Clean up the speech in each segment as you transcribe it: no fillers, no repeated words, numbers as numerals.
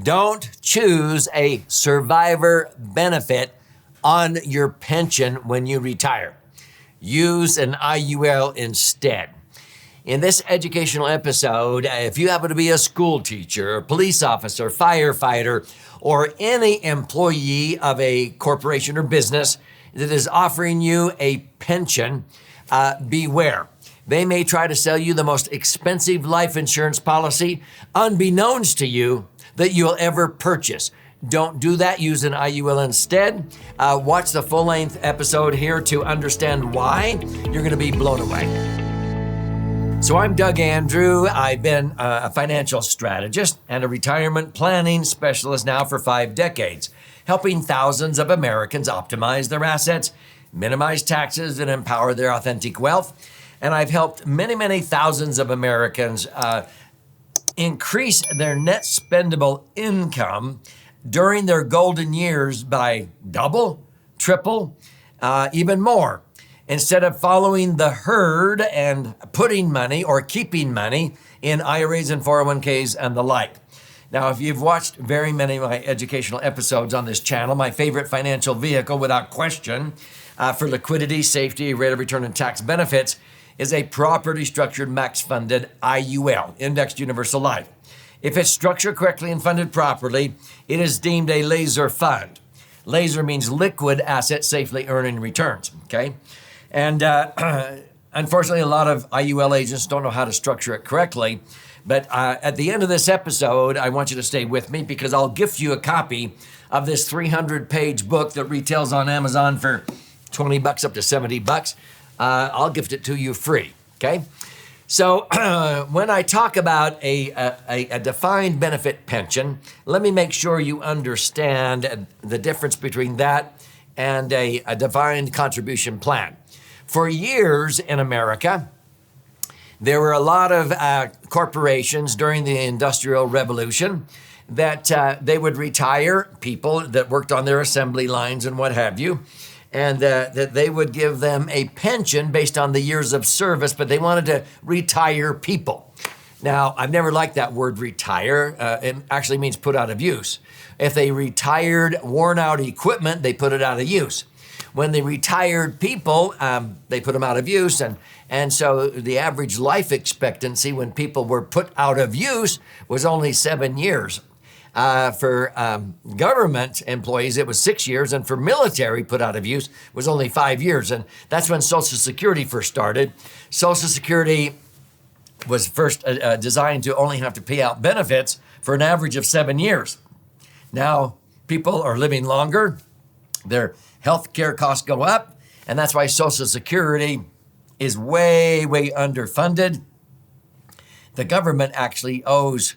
Don't choose a survivor benefit on your pension when you retire. Use an IUL instead. In this educational episode, if you happen to be a school teacher, a police officer, firefighter, or any employee of a corporation or business that is offering you a pension, beware. They may try to sell you the most expensive life insurance policy, unbeknownst to you, that you'll ever purchase. Don't do that. Use an IUL instead. Watch the full-length episode here to understand why. You're going to be blown away. So I'm Doug Andrew. I've been a financial strategist and a retirement planning specialist now for 5 decades, helping thousands of Americans optimize their assets, minimize taxes, and empower their authentic wealth. And I've helped many thousands of Americans increase their net spendable income during their golden years by double, triple, even more. Instead of following the herd and putting money or keeping money in IRAs and 401ks and the like. Now, if you've watched very many of my educational episodes on this channel, my favorite financial vehicle without question for liquidity, safety, rate of return, and tax benefits is a properly structured max-funded IUL, Indexed Universal Life. If it's structured correctly and funded properly, it is deemed a laser fund. Laser means liquid asset safely earning returns, okay? And unfortunately, a lot of IUL agents don't know how to structure it correctly. But at the end of this episode, I want you to stay with me because I'll gift you a copy of this 300-page book that retails on Amazon for $20 up to $70. I'll gift it to you free, okay? So when I talk about a defined benefit pension, let me make sure you understand the difference between that and a defined contribution plan. For years in America, there were a lot of corporations during the Industrial Revolution that they would retire people that worked on their assembly lines and what have you, and that they would give them a pension based on the years of service, but they wanted to retire people. Now, I've never liked that word retire. It actually means put out of use. If they retired worn out equipment, they put it out of use. When they retired people, they put them out of use. And so the average life expectancy when people were put out of use was only 7 years. For government employees, it was 6 years. And for military put out of use was only 5 years. And that's when Social Security first started. Social Security was first designed to only have to pay out benefits for an average of 7 years. Now, people are living longer. Their health care costs go up, and that's why Social Security is way underfunded. The government actually owes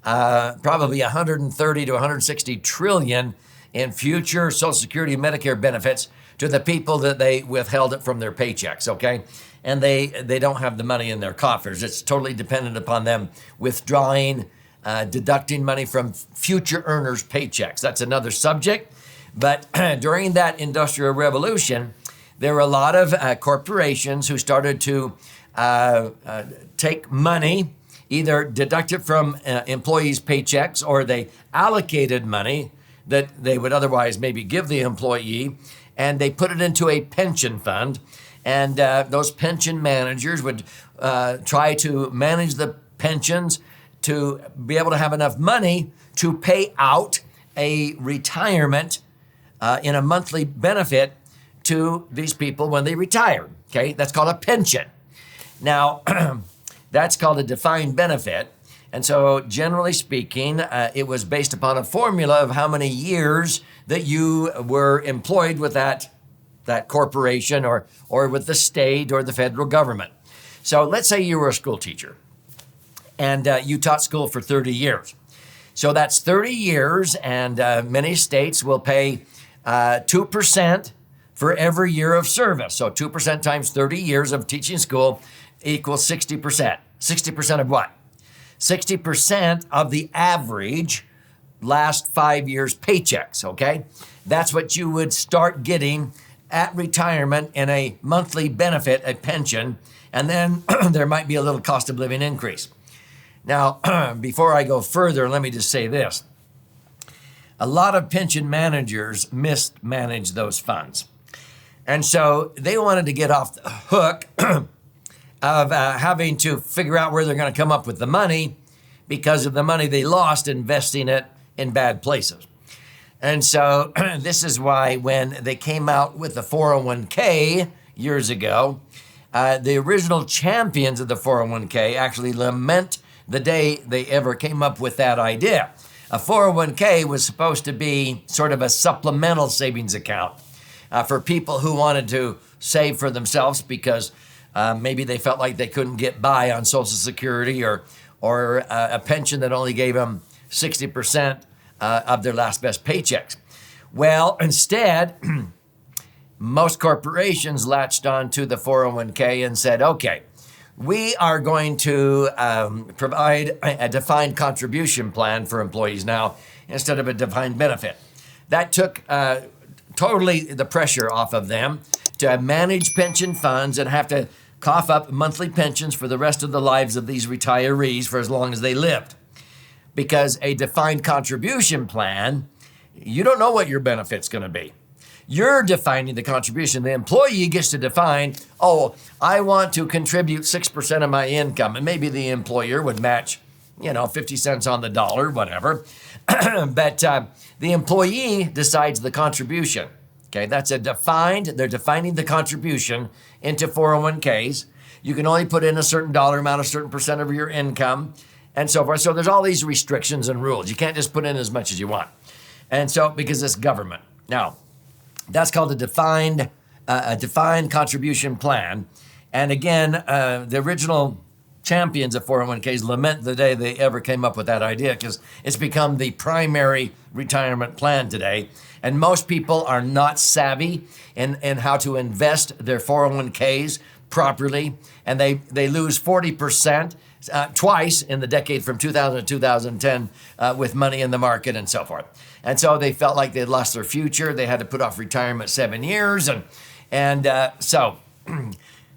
probably 130 to 160 trillion in future Social Security and Medicare benefits to the people that they withheld it from their paychecks, okay? And they don't have the money in their coffers. It's totally dependent upon them withdrawing, deducting money from future earners' paychecks. That's another subject. But during that Industrial Revolution, there were a lot of corporations who started to take money, either deduct it from employees' paychecks, or they allocated money that they would otherwise maybe give the employee, and they put it into a pension fund. And those pension managers would try to manage the pensions to be able to have enough money to pay out a retirement in a monthly benefit to these people when they retire, okay? That's called a pension. Now, that's called a defined benefit. And so generally speaking, it was based upon a formula of how many years that you were employed with that corporation or with the state or the federal government. So let's say you were a school teacher and you taught school for 30 years. So that's 30 years, and many states will pay 2% for every year of service. So 2% times 30 years of teaching school equals 60%. 60% of what? 60% of the average last 5 years paychecks, okay? That's what you would start getting at retirement in a monthly benefit, a pension, and then there might be a little cost of living increase. Now, before I go further, let me just say this. a lot of pension managers mismanage those funds. And so they wanted to get off the hook of having to figure out where they're going to come up with the money because of the money they lost investing it in bad places. And so this is why when they came out with the 401k years ago, the original champions of the 401k actually lament the day they ever came up with that idea. A 401k was supposed to be sort of a supplemental savings account for people who wanted to save for themselves because maybe they felt like they couldn't get by on Social Security or a pension that only gave them 60% of their last best paychecks. Well, instead, most corporations latched onto the 401k and said, okay, we are going to provide a defined contribution plan for employees now instead of a defined benefit. That took totally the pressure off of them to manage pension funds and have to cough up monthly pensions for the rest of the lives of these retirees for as long as they lived. Because a defined contribution plan, you don't know what your benefit's going to be. You're defining the contribution. The employee gets to define, oh, I want to contribute 6% of my income. And maybe the employer would match, 50 cents on the dollar, whatever. But the employee decides the contribution. Okay, they're defining the contribution into 401ks. You can only put in a certain dollar amount, a certain percent of your income, and so forth. So there's all these restrictions and rules. You can't just put in as much as you want. And so, because it's government. Now, that's called a defined contribution plan. And again, the original champions of 401ks lament the day they ever came up with that idea because it's become the primary retirement plan today. And most people are not savvy in how to invest their 401ks properly. And they lose 40% twice in the decade from 2000 to 2010 with money in the market and so forth. And so they felt like they'd lost their future. They had to put off retirement 7 years. So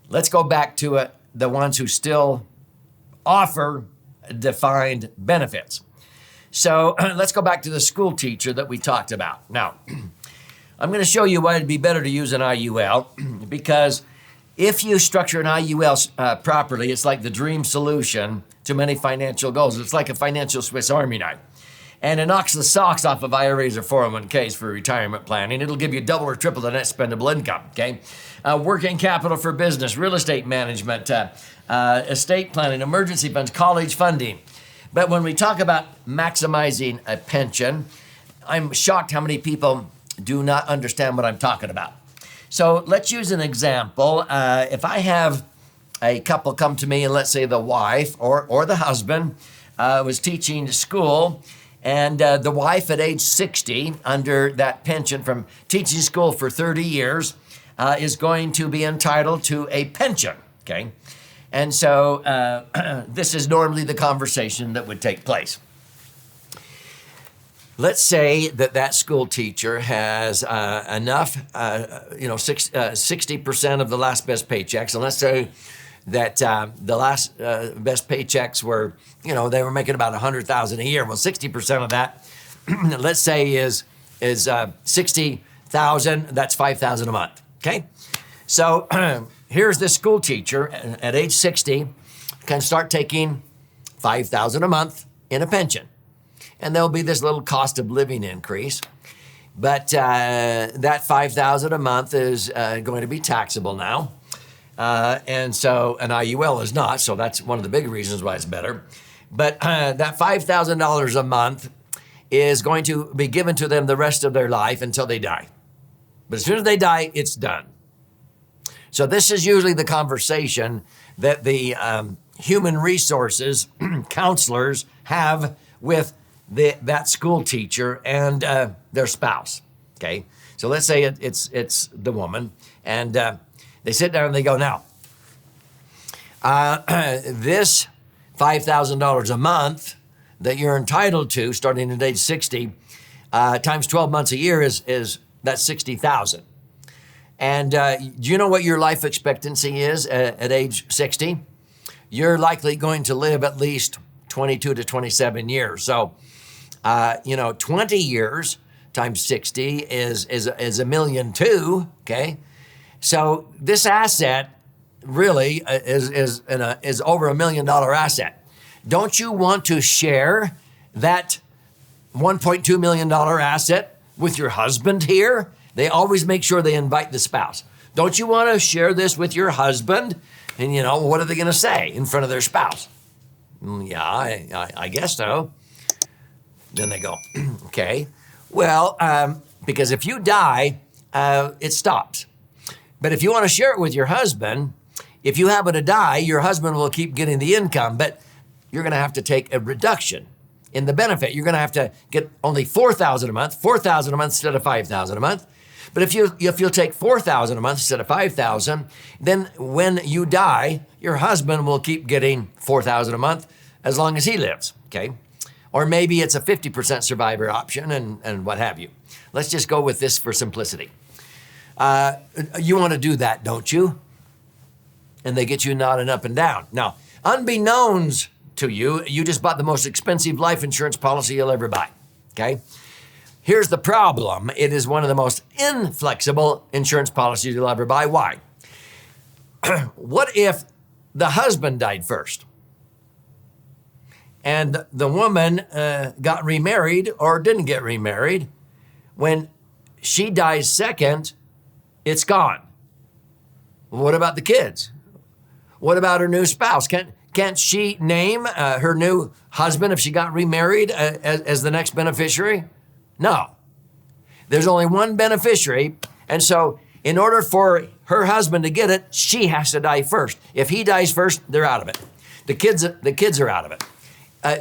let's go back to the ones who still offer defined benefits. So let's go back to the school teacher that we talked about. Now, I'm going to show you why it'd be better to use an IUL because if you structure an IUL properly, it's like the dream solution to many financial goals. It's like a financial Swiss Army knife. And it knocks the socks off of IRAs or 401ks for retirement planning. It'll give you double or triple the net spendable income, okay? Working capital for business, real estate management, estate planning, emergency funds, college funding. But when we talk about maximizing a pension, I'm shocked how many people do not understand what I'm talking about. So let's use an example. If I have a couple come to me, and let's say the wife or the husband was teaching school, and the wife at age 60, under that pension from teaching school for 30 years, is going to be entitled to a pension, okay? And so this is normally the conversation that would take place. Let's say that school teacher has enough, 60% of the last best paychecks. And let's say that the last best paychecks were, they were making about $100,000 a year. Well, 60% of that, let's say is $60,000. That's $5,000 a month. Okay, so here's this school teacher at age 60 can start taking $5,000 a month in a pension. And there'll be this little cost of living increase. But that $5,000 a month is going to be taxable now. And so an IUL is not. So that's one of the big reasons why it's better. But that $5,000 a month is going to be given to them the rest of their life until they die. But as soon as they die, it's done. So this is usually the conversation that the human resources counselors have with that school teacher and their spouse, okay? So let's say it's the woman, and they sit down and they go, now, this $5,000 a month that you're entitled to starting at age 60 times 12 months a year is that's 60,000. And do you know what your life expectancy is at age 60? You're likely going to live at least 22 to 27 years. So 20 years times 60 is $1.2 million, okay? So this asset really is over $1 million asset. Don't you want to share that $1.2 million asset with your husband here? They always make sure they invite the spouse. Don't you want to share this with your husband? And what are they going to say in front of their spouse? Yeah, I guess so. Then they go, okay, well, because if you die, it stops. But if you want to share it with your husband, if you happen to die, your husband will keep getting the income, but you're going to have to take a reduction in the benefit. You're going to have to get only $4,000 a month, $4,000 a month instead of $5,000 a month. But if you'll take $4,000 a month instead of $5,000, then when you die, your husband will keep getting $4,000 a month as long as he lives, okay? Or maybe it's a 50% survivor option and what have you. Let's just go with this for simplicity. You want to do that, don't you? And they get you nodding up and down. Now, unbeknownst to you, you just bought the most expensive life insurance policy you'll ever buy, okay? Here's the problem. It is one of the most inflexible insurance policies you'll ever buy. Why? What if the husband died first and the woman got remarried or didn't get remarried? When she dies second, it's gone. What about the kids? What about her new spouse? Can't she name her new husband if she got remarried as the next beneficiary? No. There's only one beneficiary, and so in order for her husband to get it, she has to die first. If he dies first, they're out of it. The kids are out of it.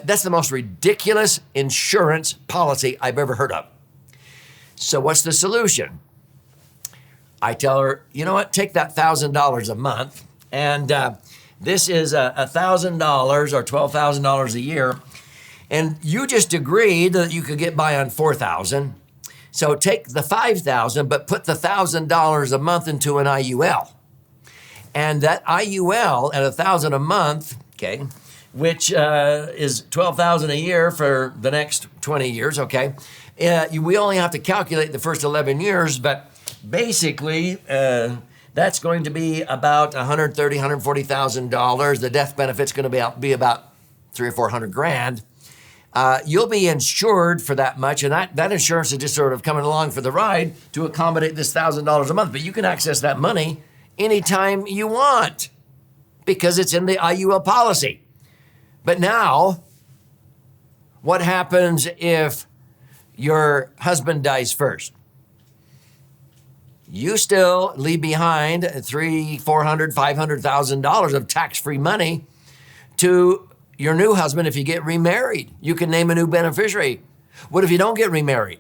That's the most ridiculous insurance policy I've ever heard of. So what's the solution? I tell her, you know what, take that $1,000 a month, and this is $1,000 or $12,000 a year, and you just agreed that you could get by on $4,000. So take the $5,000, but put the $1,000 a month into an IUL. And that IUL at $1,000 a month, okay, which is $12,000 a year for the next 20 years, okay? We only have to calculate the first 11 years, but basically that's going to be about $130,000, $140,000. The death benefit's going to be about $300,000 or $400,000. You'll be insured for that much, and that insurance is just sort of coming along for the ride to accommodate this $1,000 a month. But you can access that money anytime you want because it's in the IUL policy. But now, what happens if your husband dies first? You still leave behind $300,000, $400,000, $500,000 of tax-free money to your new husband. If you get remarried, you can name a new beneficiary. What if you don't get remarried?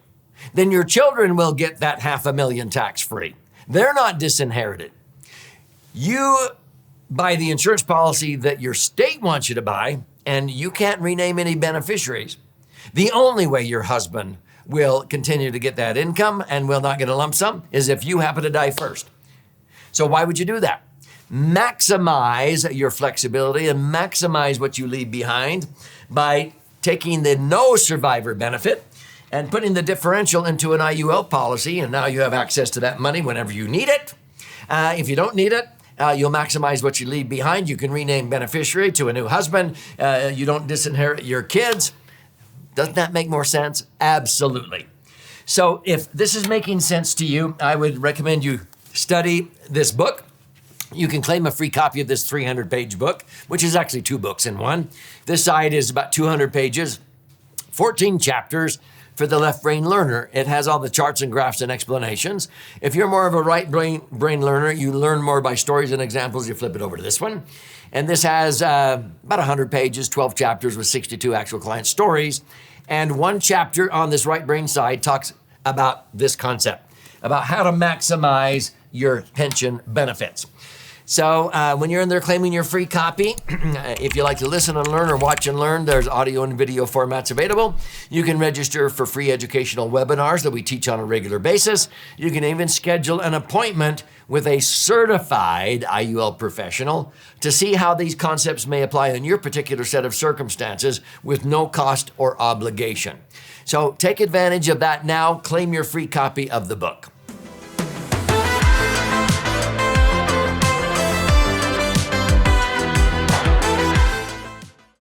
Then your children will get that $500,000 tax-free. They're not disinherited. You buy the insurance policy that your state wants you to buy, and you can't rename any beneficiaries. The only way your husband will continue to get that income and will not get a lump sum is if you happen to die first. So why would you do that? Maximize your flexibility and maximize what you leave behind by taking the no survivor benefit and putting the differential into an IUL policy, and now you have access to that money whenever you need it. If you don't need it, you'll maximize what you leave behind. You can rename beneficiary to a new husband. You don't disinherit your kids. Doesn't that make more sense? Absolutely. So if this is making sense to you, I would recommend you study this book. You can claim a free copy of this 300-page book, which is actually 2 books in one. This side is about 200 pages, 14 chapters for the left brain learner. It has all the charts and graphs and explanations. If you're more of a right brain learner, you learn more by stories and examples, you flip it over to this one. And this has about 100 pages, 12 chapters with 62 actual client stories. And 1 chapter on this right brain side talks about this concept, about how to maximize your pension benefits. So when you're in there claiming your free copy, if you like to listen and learn or watch and learn, there's audio and video formats available. You can register for free educational webinars that we teach on a regular basis. You can even schedule an appointment with a certified IUL professional to see how these concepts may apply in your particular set of circumstances with no cost or obligation. So take advantage of that now. Claim your free copy of the book.